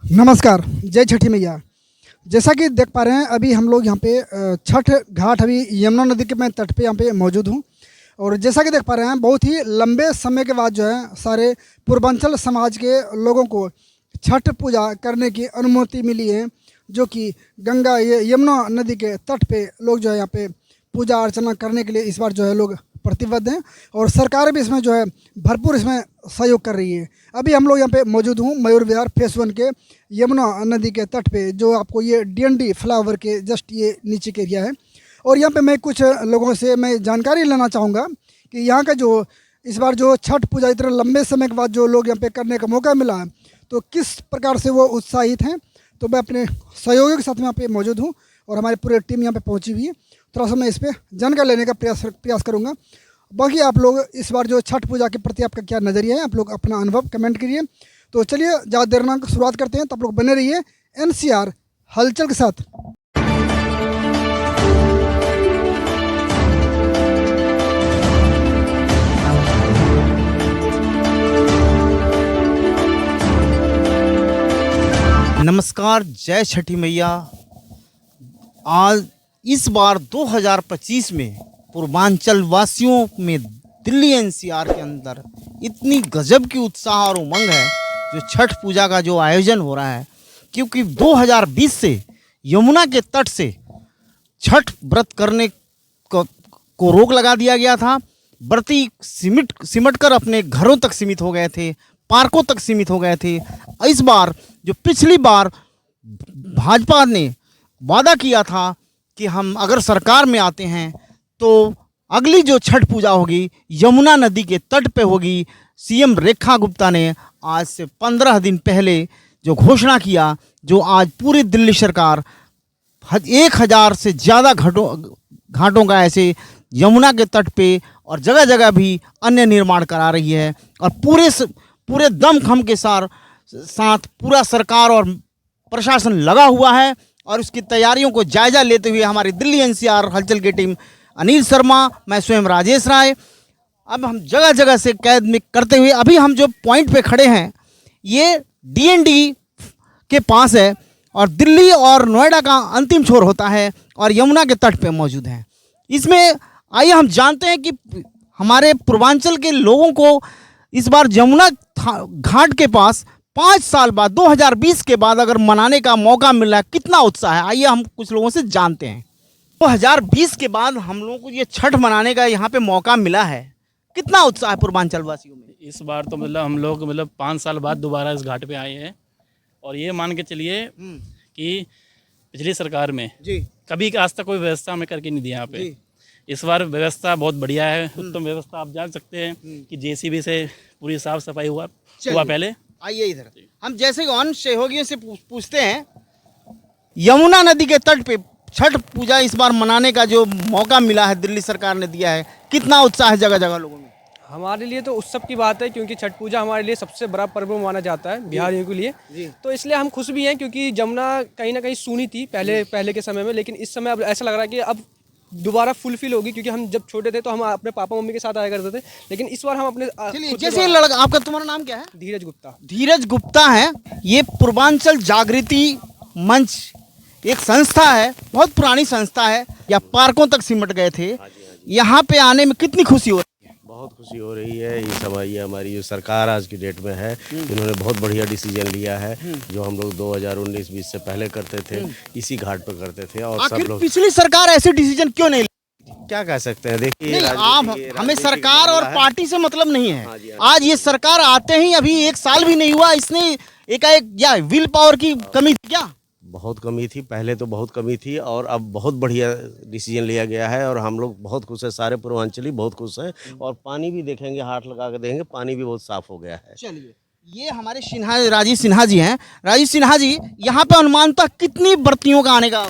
नमस्कार, जय छठी मैया। जैसा कि देख पा रहे हैं अभी हम लोग यहाँ पे छठ घाट अभी यमुना नदी के मैं तट पे यहाँ पे मौजूद हूँ। और जैसा कि देख पा रहे हैं बहुत ही लंबे समय के बाद जो है सारे पूर्वांचल समाज के लोगों को छठ पूजा करने की अनुमति मिली है, जो कि गंगा यमुना नदी के तट पे लोग जो है यहाँ पे पूजा अर्चना करने के लिए इस बार जो है लोग प्रतिबद्ध हैं। और सरकार भी इसमें जो है भरपूर इसमें सहयोग कर रही है। अभी हम लोग यहाँ पे मौजूद हूँ मयूर विहार फेस 1 के यमुना नदी के तट पे, जो आपको ये डीएनडी फ्लाईओवर के जस्ट ये नीचे के एरिया है। और यहाँ पे मैं कुछ लोगों से मैं जानकारी लेना चाहूँगा कि यहाँ का जो इस बार जो छठ पूजा इतने लंबे समय के बाद जो लोग यहाँ पे करने का मौका मिला है, तो किस प्रकार से वो उत्साहित हैं। तो मैं अपने सहयोगियों के साथ में यहाँ पे मौजूद हूँ और हमारी पूरी टीम यहाँ पे पहुँची हुई है। थोड़ा सा मैं इस पर जानकारी लेने का प्रयास करूँगा। बाकी आप लोग इस बार जो छठ पूजा के प्रति आपका क्या नज़रिया है, आप लोग अपना अनुभव कमेंट करिए। तो चलिए ज़्यादा देर ना शुरुआत करते हैं, तो आप लोग बने रहिए एनसीआर हलचल के साथ। नमस्कार, जय छठी मैया। आज इस बार 2025 में पूर्वांचल वासियों में दिल्ली एनसीआर के अंदर इतनी गजब की उत्साह और उमंग है जो छठ पूजा का जो आयोजन हो रहा है, क्योंकि 2020 से यमुना के तट से छठ व्रत करने को रोक लगा दिया गया था। व्रती सिमट कर अपने घरों तक सीमित हो गए थे, पार्कों तक सीमित हो गए थे। इस बार जो पिछली बार भाजपा ने वादा किया था कि हम अगर सरकार में आते हैं तो अगली जो छठ पूजा होगी यमुना नदी के तट पे होगी, सीएम रेखा गुप्ता ने आज से 15 दिन पहले जो घोषणा किया, जो आज पूरी दिल्ली सरकार 1000 से ज़्यादा घाटों का ऐसे यमुना के तट पे और जगह जगह भी अन्य निर्माण करा रही है। और पूरे दमखम के साथ पूरा सरकार और प्रशासन लगा हुआ है। और उसकी तैयारियों को जायजा लेते हुए हमारी दिल्ली एनसीआर हलचल की टीम अनिल शर्मा, मैं स्वयं राजेश राय, अब हम जगह जगह से कैद में करते हुए अभी हम जो पॉइंट पे खड़े हैं ये डीएनडी के पास है और दिल्ली और नोएडा का अंतिम छोर होता है और यमुना के तट पे मौजूद हैं। इसमें आइए हम जानते हैं कि हमारे पूर्वांचल के लोगों को इस बार यमुना घाट के पास 5 साल बाद 2020 के बाद अगर मनाने का मौका मिला, कितना उत्साह है। आइए हम कुछ लोगों से जानते हैं। 2020 के बाद हम लोगों को ये छठ मनाने का यहाँ पे मौका मिला है, कितना उत्साह है पूर्वांचल वासियों में। इस बार तो हम लोग 5 साल बाद दोबारा इस घाट पे आए हैं। और ये मान के चलिए कि पिछली सरकार में जी कभी आज तक कोई व्यवस्था हमें करके नहीं दिया यहाँ पे। इस बार व्यवस्था बहुत बढ़िया है, उत्तम व्यवस्था। आप जान सकते हैं कि जेसीबी से पूरी साफ सफाई हुआ पहले। आइए इधर हम जैसे अन्य सहयोगियों से पूछते हैं, यमुना नदी के तट पे छठ पूजा इस बार मनाने का जो मौका मिला है, दिल्ली सरकार ने दिया है, कितना उत्साह है जगह जगह लोगों में। हमारे लिए तो उत्सव की बात है, क्योंकि छठ पूजा हमारे लिए सबसे बड़ा पर्व माना जाता है बिहारियों के लिए। तो इसलिए हम खुश भी हैं, क्योंकि जमुना कहीं ना कहीं सूनी थी पहले के समय में, लेकिन इस समय अब ऐसा लग रहा है कि अब दोबारा फुलफिल होगी। क्योंकि हम जब छोटे थे तो हम अपने पापा मम्मी के साथ आया करते थे, लेकिन इस बार हम अपने जैसे लड़का आपका, तुम्हारा नाम क्या है? धीरज गुप्ता। धीरज गुप्ता है। ये पूर्वांचल जागृति मंच एक संस्था है, बहुत पुरानी संस्था है, या पार्कों तक सिमट गए थे। यहाँ पे आने में कितनी खुशी हो रही है? बहुत खुशी हो रही है। ये सब ये हमारी जो सरकार आज की डेट में है, इन्होंने बहुत बढ़िया डिसीजन लिया है। जो हम लोग 2019-20 से पहले करते थे, इसी घाट पर करते थे। और सब लोग, पिछली सरकार ऐसे डिसीजन क्यों नहीं? क्या कह सकते हैं, देखिए हमें सरकार और पार्टी से मतलब नहीं है। आज ये सरकार आते ही अभी 1 साल भी नहीं हुआ, इसने एकाएक या विल पावर की कमी थी क्या? बहुत कमी थी, पहले तो बहुत कमी थी, और अब बहुत बढ़िया डिसीजन लिया गया है। और हम लोग बहुत खुश हैं, सारे पूर्वांचली बहुत खुश हैं। और पानी भी देखेंगे, हाथ लगा के देखेंगे, पानी भी बहुत साफ हो गया है। चलिए, ये हमारे राजीव सिन्हा जी हैं। राजीव सिन्हा जी, यहाँ पे अनुमानतः कितनी व्रतियों का आने का?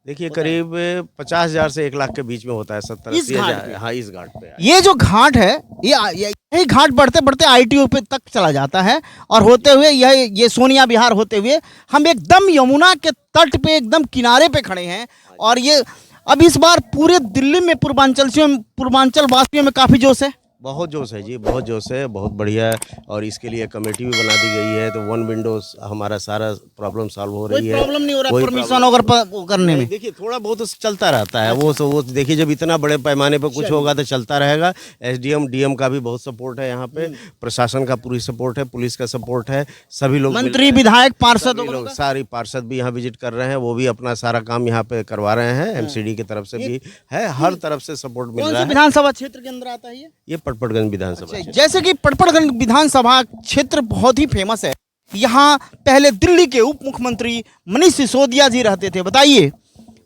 देखिए करीब 50,000 से 1 लाख के बीच में होता है, 70-80 हज़ार। हाँ, इस घाट पे ये जो घाट है, यही घाट बढ़ते बढ़ते ITO पे तक चला जाता है और होते हुए ये सोनिया विहार होते हुए हम एकदम यमुना के तट पे एकदम किनारे पे खड़े हैं। और ये अब इस बार पूरे दिल्ली में पूर्वांचल वासियों में काफ़ी जोश है। बहुत जोश है जी, बहुत जोश है, बहुत बढ़िया है। और इसके लिए कमेटी भी बना दी गई है, तो वन विंडोज हमारा सारा प्रॉब्लम सॉल्व हो रही कोई है। प्रॉब्लम नहीं हो रहा कोई परमिशन problem अगर वो करने में। देखिए थोड़ा बहुत तो चलता रहता है, वो देखिए जब इतना बड़े पैमाने पर कुछ होगा तो चलता रहेगा। एसडीएम डीएम का भी बहुत सपोर्ट है यहाँ पे, प्रशासन का पूरी सपोर्ट है, पुलिस का सपोर्ट है, सभी लोग मंत्री विधायक पार्षद सभी लोग सारी पार्षद भी यहाँ विजिट कर रहे हैं, वो भी अपना सारा काम यहाँ पे करवा रहे हैं। एमसीडी की तरफ से भी है, हर तरफ से सपोर्ट मिल कौन रहा से है। विधानसभा क्षेत्र के अंदर आता है ये पटपटगंज विधानसभा क्षेत्र। जैसे कि पटपड़गंज विधानसभा क्षेत्र बहुत ही फेमस है। यहाँ पहले दिल्ली के उप मुख्यमंत्री मनीष सिसोदिया जी रहते थे। बताइए,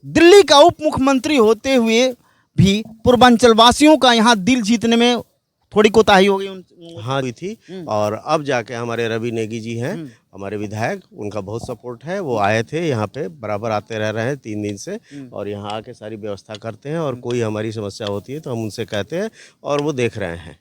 दिल्ली का उप मुख्यमंत्री होते हुए भी पूर्वांचल वासियों का यहाँ दिल जीतने में थोड़ी कोताही हो गई। हाँ हुई थी, और अब जाके हमारे रवि नेगी जी हैं हमारे विधायक, उनका बहुत सपोर्ट है। वो आए थे यहाँ पे, बराबर आते रह रहे हैं 3 दिन से, और यहाँ आके सारी व्यवस्था करते हैं। और कोई हमारी समस्या होती है तो हम उनसे कहते हैं, और वो देख रहे हैं।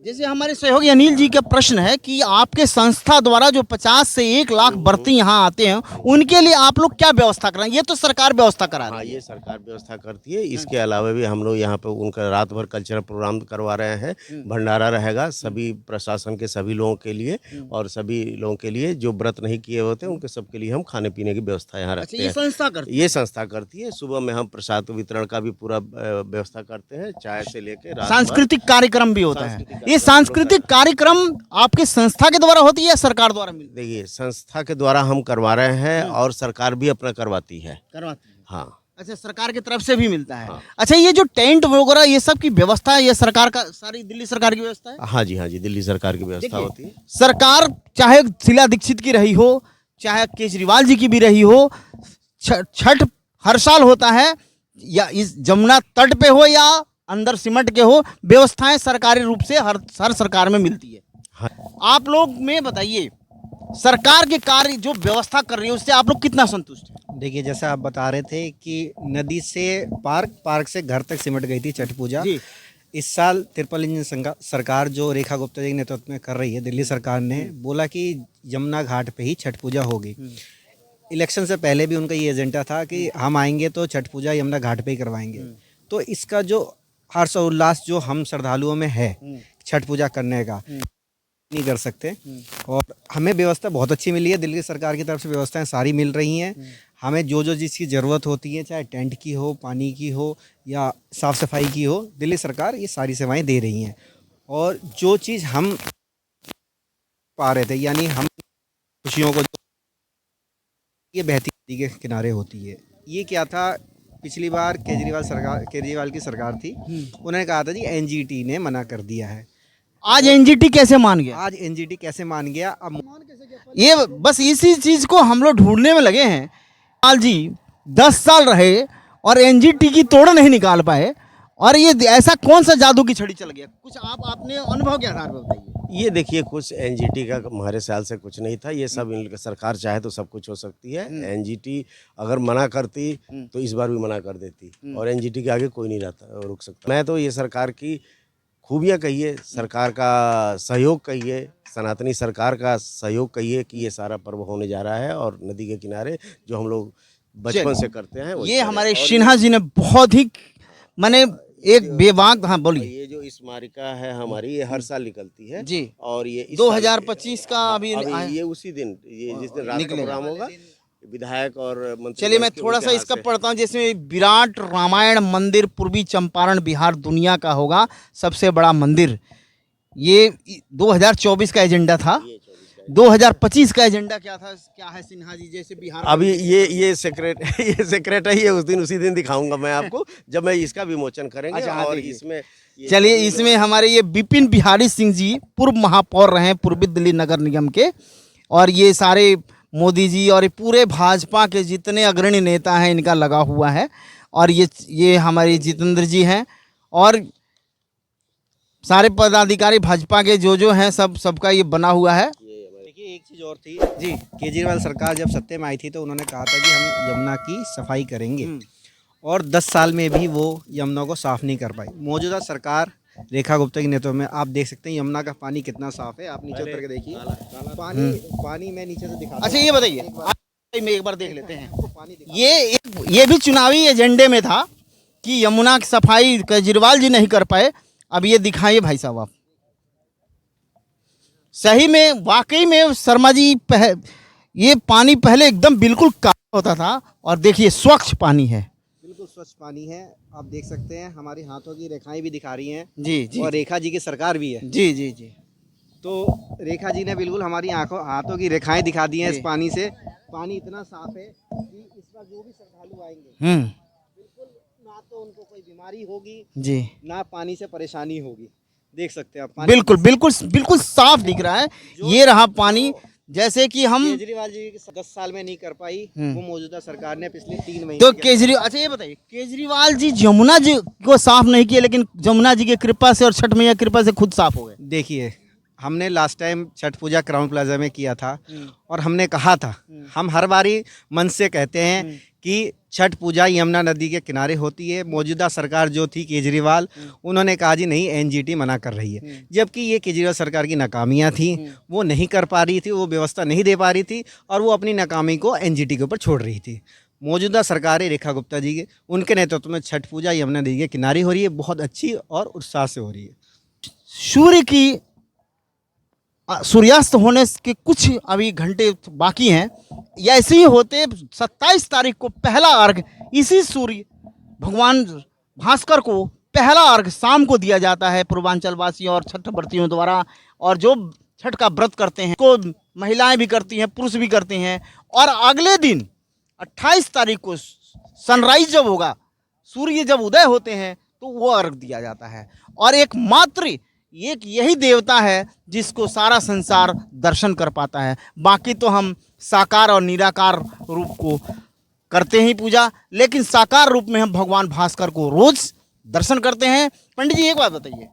जैसे हमारे सहयोगी अनिल जी का प्रश्न है कि आपके संस्था द्वारा जो 50 से 1 लाख भर्ती यहाँ आते हैं, उनके लिए आप लोग क्या व्यवस्था कर रहे हैं? ये तो सरकार व्यवस्था करा रही हाँ, है। ये सरकार व्यवस्था करती है। इसके अलावा भी हम लोग यहाँ पे उनका रात भर कल्चरल प्रोग्राम करवा रहे हैं। भंडारा रहेगा सभी प्रशासन के सभी लोगों के लिए, और सभी लोगों के लिए जो व्रत नहीं किए होते उनके सबके लिए हम खाने पीने की व्यवस्था यहाँ रखते ये हैं। संस्था करती ये संस्था करती है। सुबह में हम प्रसाद वितरण का भी पूरा व्यवस्था करते हैं, चाय से लेके रात भर। सांस्कृतिक कार्यक्रम भी होता है। ये सांस्कृतिक कार्यक्रम आपके संस्था के द्वारा होती है या सरकार द्वारा मिलती देखिए संस्था के द्वारा हम करवा रहे हैं, और सरकार भी अपना करवाती है। करवाती है? हाँ, अच्छा, सरकार की तरफ से भी मिलता है। हाँ। अच्छा, ये जो टेंट वगैरह ये सब की व्यवस्था है, ये सरकार का, सारी दिल्ली सरकार की व्यवस्था है? हाँ जी, हाँ जी, दिल्ली सरकार की व्यवस्था देखिए, होती है। सरकार चाहे शीला दीक्षित की रही हो, चाहे केजरीवाल जी की भी रही हो, छठ हर साल होता है, या इस जमुना तट पे हो या अंदर सिमट के हो, व्यवस्थाएं सरकारी रूप से हर सरकार में मिलती है। हाँ। आप लोग में बताइए, सरकार के कार्य जो व्यवस्था कर रही है उससे आप लोग कितना संतुष्ट हैं? देखिए, जैसे आप बता रहे थे कि नदी से पार्क से घर तक सिमट गई थी छठ पूजा। जी। इस साल तिरपल इंजन सरकार जो रेखा गुप्ता जी के नेतृत्व में कर रही है, दिल्ली सरकार ने बोला कि यमुना घाट पे ही छठ पूजा होगी। इलेक्शन से पहले भी उनका ये एजेंडा था कि हम आएंगे तो छठ पूजा यमुना घाट पे ही करवाएंगे। तो इसका जो हर्ष और उल्लास जो हम श्रद्धालुओं में है छठ पूजा करने का, नहीं कर सकते। और हमें व्यवस्था बहुत अच्छी मिली है, दिल्ली सरकार की तरफ से व्यवस्थाएं सारी मिल रही हैं। हमें जो चीज़ की ज़रूरत होती है, चाहे टेंट की हो, पानी की हो, या साफ़ सफाई की हो, दिल्ली सरकार ये सारी सेवाएं दे रही हैं। और जो चीज़ हम पा रहे थे, यानी हम खुशियों को, ये बहती नदी के किनारे होती है। ये क्या था, पिछली बार केजरीवाल की सरकार थी, उन्होंने कहा था जी एनजीटी ने मना कर दिया है। आज एनजीटी कैसे मान गया? आज एनजीटी कैसे मान गया? अब ये बस इसी चीज को हम लोग ढूंढने में लगे हैं। लाल जी 10 साल रहे और एनजीटी की तोड़ नहीं निकाल पाए, और ये ऐसा कौन सा जादू की छड़ी चल गया? कुछ आपने अनुभव के आधार पर बताइए। ये देखिए, कुछ एनजीटी का हमारे ख्याल से कुछ नहीं था। ये सब सरकार चाहे तो सब कुछ हो सकती है। एनजीटी अगर मना करती तो इस बार भी मना कर देती, और एनजीटी के आगे कोई नहीं रुक सकता। मैं तो ये सरकार की खूबियाँ कहिए, सरकार का सहयोग कहिए, सनातनी सरकार का सहयोग कहिए कि ये सारा पर्व होने जा रहा है, और नदी के किनारे जो हम लोग बचपन से करते हैं ये हमारे सिन्हा जी ने बहुत ही माने एक बेबाक, हाँ बोलिए। ये जो स्मारिका है हमारी, ये हर साल निकलती है जी, और ये 2025 का अभी ये उसी दिन, ये जिस दिन रात का प्रोग्राम होगा, विधायक और मंत्री। चलिए मैं थोड़ा सा इसका पढ़ता हूँ। जैसे विराट रामायण मंदिर पूर्वी चंपारण बिहार दुनिया का होगा सबसे बड़ा मंदिर। ये 2024 का एजेंडा था। 2025 का एजेंडा क्या था, क्या है सिन्हा जी? जैसे बिहार अभी ये सेक्रेट है, ये उसी दिन दिखाऊंगा मैं आपको, जब मैं इसका विमोचन करेंगे। अच्छा, और इसमें चलिए, इसमें हमारे ये विपिन बिहारी सिंह जी पूर्व महापौर रहे पूर्वी दिल्ली नगर निगम के, और ये सारे मोदी जी और पूरे भाजपा के जितने अग्रणी नेता हैं इनका लगा हुआ है। और ये हमारे जितेंद्र जी हैं, और सारे पदाधिकारी भाजपा के जो हैं सबका ये बना हुआ है। देखिए, एक चीज़ और थी जी, केजरीवाल सरकार जब सत्ते में आई थी तो उन्होंने कहा था कि हम यमुना की सफाई करेंगे, और 10 साल में भी वो यमुना को साफ़ नहीं कर पाई। मौजूदा सरकार रेखा गुप्ता के नेतृत्व में आप देख सकते हैं यमुना का पानी कितना साफ है। आप नीचे उतर के देखिए, पानी मैं नीचे से दिखा। अच्छा, ये बताइए, में एक बार देख लेते हैं। ये भी चुनावी एजेंडे में था कि यमुना की सफाई केजरीवाल जी नहीं कर पाए। अब ये दिखाइए भाई साहब आप। सही में वाकई में शर्मा जी ये पानी पहले एकदम बिल्कुल काला होता था और देखिए स्वच्छ पानी है। बिल्कुल स्वच्छ पानी है, आप देख सकते हैं हमारी हाथों की रेखाएं भी दिखा रही हैं। जी जी और रेखा जी की सरकार भी है। जी जी जी। तो रेखा जी ने बिल्कुल हमारी हाथों की रेखाएं दिखा दी हैं इस पानी से। पानी इतना साफ है कि इस बार जो भी श्रद्धालु आएंगे बिल्कुल ना तो उनको कोई बीमारी होगी जी, ना पानी से परेशानी होगी। देख सकते हैं आप पानी बिल्कुल बिल्कुल बिल्कुल साफ दिख रहा है। ये रहा पानी, जैसे कि हम केजरीवाल जी 10 साल में नहीं कर पाई, वो मौजूदा सरकार ने पिछले 3 महीने तो केजरीवाल, अच्छा ये बताइए, केजरीवाल जी जमुना जी को साफ नहीं किए, लेकिन जमुना जी की कृपा से और छठ मैया की कृपा से खुद साफ हो गए। देखिए, हमने लास्ट टाइम छठ पूजा क्राउन प्लाजा में किया था और हमने कहा था, हम हर बारी मन से कहते हैं कि छठ पूजा यमुना नदी के किनारे होती है। मौजूदा सरकार जो थी केजरीवाल, उन्होंने कहा जी नहीं, एनजीटी मना कर रही है, जबकि ये केजरीवाल सरकार की नाकामियां थी, वो नहीं कर पा रही थी, वो व्यवस्था नहीं दे पा रही थी और वो अपनी नाकामी को एनजीटी के ऊपर छोड़ रही थी। मौजूदा सरकार रेखा गुप्ता जी के उनके नेतृत्व में छठ पूजा यमुना नदी के किनारे हो रही है, बहुत अच्छी और उत्साह से हो रही है। सूर्य की सूर्यास्त होने के कुछ अभी घंटे बाकी हैं, या ऐसे ही होते 27 तारीख को पहला अर्घ इसी सूर्य भगवान भास्कर को पहला अर्घ शाम को दिया जाता है पूर्वांचल वासियों और छठ व्रतियों द्वारा। और जो छठ का व्रत करते हैं को महिलाएं भी करती हैं, पुरुष भी करते हैं। और अगले दिन 28 तारीख को सनराइज जब होगा, सूर्य जब उदय होते हैं, तो वो अर्घ दिया जाता है। और एकमात्र एक यही देवता है जिसको सारा संसार दर्शन कर पाता है। बाकी तो हम साकार और निराकार रूप को करते ही पूजा, लेकिन साकार रूप में हम भगवान भास्कर को रोज दर्शन करते हैं। पंडित जी एक बात बताइए,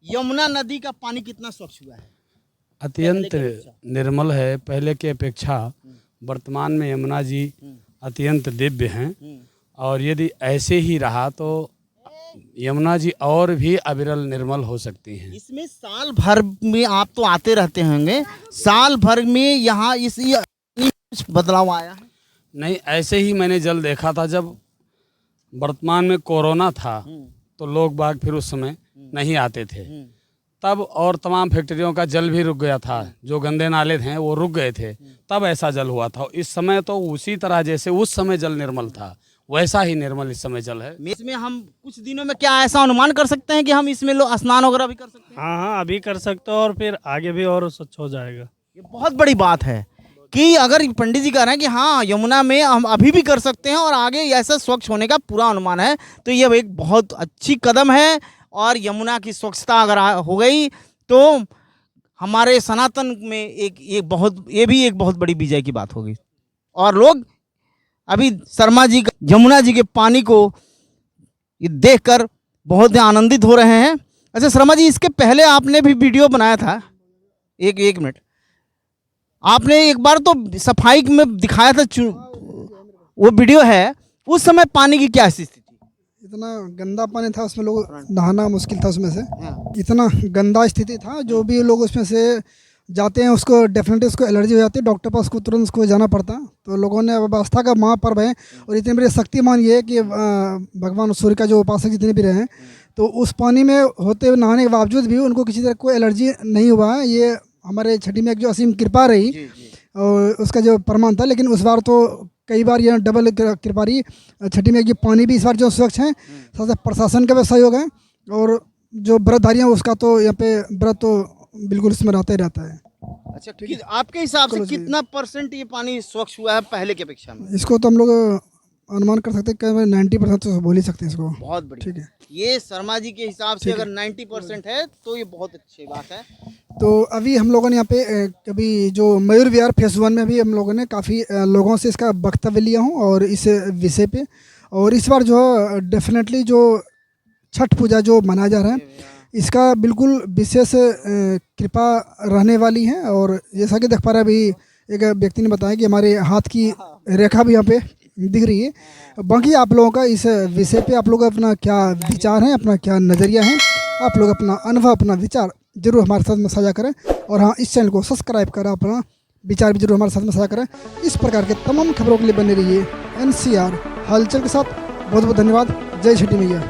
यमुना नदी का पानी कितना स्वच्छ हुआ है? अत्यंत निर्मल है पहले की अपेक्षा। वर्तमान में यमुना जी अत्यंत दिव्य हैं और यदि ऐसे ही रहा तो यमुना जी और भी अविरल निर्मल हो सकती हैं। इसमें साल भर में आप तो आते रहते होंगे, साल भर में यहाँ इस कुछ बदलाव आया है? नहीं, ऐसे ही मैंने जल देखा था जब वर्तमान में कोरोना था, तो लोग बाग फिर उस समय नहीं आते थे तब, और तमाम फैक्ट्रियों का जल भी रुक गया था, जो गंदे नाले थे वो रुक गए थे, तब ऐसा जल हुआ था। इस समय तो उसी तरह जैसे उस समय जल निर्मल था वैसा ही निर्मल इस समय जल है। इसमें हम कुछ दिनों में क्या ऐसा अनुमान कर सकते हैं कि हम इसमें लोग स्नान वगैरह भी कर सकते हैं? हाँ, अभी कर सकते हो और फिर आगे भी और स्वच्छ हो जाएगा। ये बहुत बड़ी बात है कि अगर पंडित जी कह रहे हैं कि हाँ यमुना में हम अभी भी कर सकते हैं और आगे ऐसा स्वच्छ होने का पूरा अनुमान है, तो ये एक बहुत अच्छी कदम है। और यमुना की स्वच्छता अगर हो गई तो हमारे सनातन में ये भी एक बहुत बड़ी विजय की बात होगी। और लोग अभी शर्मा जी यमुना जी के पानी को ये देखकर बहुत आनंदित हो रहे हैं। अच्छा शर्मा जी, इसके पहले आपने भी वीडियो बनाया था, एक मिनट, आपने एक बार तो सफाई में दिखाया था, वो वीडियो है, उस समय पानी की क्या स्थिति थी? इतना गंदा पानी था, उसमें लोग नहाना मुश्किल था उसमें से। इतना गंदा स्थिति था, जो भी लोग उसमें से जाते हैं उसको डेफिनेटली उसको एलर्जी हो जाती है, डॉक्टर पास को तुरंत उसको जाना पड़ता। तो लोगों ने व्यवस्था का महापर्व है और इतनी बड़ी शक्तिमान ये है कि भगवान सूर्य का जो उपासक जितने भी रहे हैं, तो उस पानी में होते हुए नहाने के बावजूद भी उनको किसी तरह कोई एलर्जी नहीं हुआ है। ये हमारे छठी में एक जो असीम कृपा रही और उसका जो प्रमाण था। लेकिन उस बार तो कई बार यह डबल कृपा रही छठी में, ये पानी भी इस बार जो स्वच्छ है, साथ साथ प्रशासन का भी सहयोग है और जो व्रतधारी हैं उसका तो यहाँ पे व्रत तो बिल्कुल इसमें रहता ही रहता है। अच्छा, आपके हिसाब से कितना % ये पानी स्वच्छ हुआ है पहले की अपेक्षा में? इसको तो हम लोग अनुमान कर सकते हैं 90% तो बोल ही सकते हैं इसको। बहुत बढ़िया, ठीक है। ये शर्मा जी के हिसाब से अगर 90% है तो ये बहुत अच्छी बात है। तो अभी हम लोगों ने यहाँ पे अभी जो मयूर विहार फेज 1 में भी हम लोगों ने काफ़ी लोगों से इसका वक्तव्य लिया हूँ और इस विषय पे। और इस बार जो डेफिनेटली जो छठ पूजा जो मनाया जा रहा है, इसका बिल्कुल विशेष कृपा रहने वाली है। और जैसा कि देख पा रहे हैं, अभी एक व्यक्ति ने बताया कि हमारे हाथ की रेखा भी यहाँ पे दिख रही है। बाकी आप लोगों का इस विषय पे आप लोग अपना क्या विचार है, अपना क्या नज़रिया है, आप लोग अपना अनुभव, अपना विचार जरूर हमारे साथ में साझा करें। और हाँ, इस चैनल को सब्सक्राइब करें, अपना विचार भी जरूर हमारे साथ में साझा करें। इस प्रकार के तमाम खबरों के लिए बने रहिए NCR हलचल के साथ। बहुत बहुत धन्यवाद। जय छठी मैया।